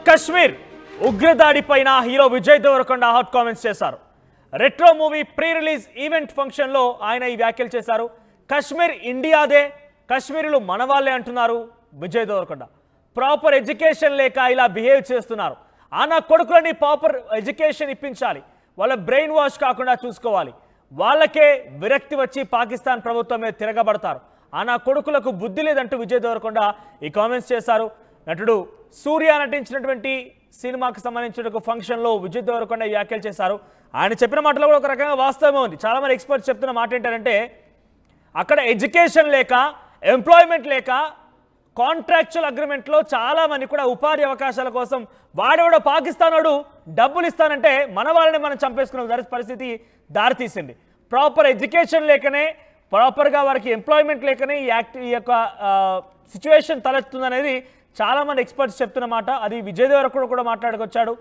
కశ్మీర్ ఉగ్రదాడిపైన hero Vijay Deverakonda hot comments చేశారు. Retro movie pre release event function లో ఆయన ఈ వ్యాఖ్యలు చేశారు. కశ్మీర్ ఇండియాదే, కశ్మీరులు మనవాళ్లే అంటున్నారు విజయ్ దేవరకొండ. ప్రాపర్ ఎడ్యుకేషన్ లేక ఇలా బిహేవ్ చేస్తున్నారు. నా కొడుకులని ప్రాపర్ ఎడ్యుకేషన్ ఇప్పించాలి, వాళ్ళ బ్రెయిన్ వాష్ కాకుండా చూసుకోవాలి. వాళ్ళకే విరక్తి వచ్చి పాకిస్తాన్ ప్రభుత్వం మీద తిరగబడతారు. నా కొడుకులకు బుద్ధి లేదంటూ విజయ్ దేవరకొండ ఈ కామెంట్స్ చేశారు. నటుడు సూర్య నటించినటువంటి సినిమాకి సంబంధించిన ఒక ఫంక్షన్లో విజయ్ దేవరకొండ వ్యాఖ్యలు చేశారు. ఆయన చెప్పిన మాటలో కూడా ఒక రకంగా వాస్తవమే ఉంది. చాలా మంది ఎక్స్పర్ట్స్ చెప్తున్న మాట ఏంటంటే, అక్కడ ఎడ్యుకేషన్ లేక, ఎంప్లాయ్మెంట్ లేక, కాంట్రాక్చువల్ అగ్రిమెంట్లో చాలా మంది కూడా ఉపాధి అవకాశాల కోసం వాడేవాడో పాకిస్తాన్ వాడు డబ్బులు ఇస్తానంటే మన వాళ్ళని మనం చంపేసుకున్న పరిస్థితి దారితీసింది. ప్రాపర్ ఎడ్యుకేషన్ లేకనే, ప్రాపర్గా వారికి ఎంప్లాయ్మెంట్ లేకనే ఈ యొక్క సిచ్యువేషన్ తలెత్తుందనేది చాలామంది ఎక్స్పర్ట్స్ చెప్తున్న మాట. అది విజయ్ దేవరకొండ కూడా మాట్లాడుకొచ్చాడు.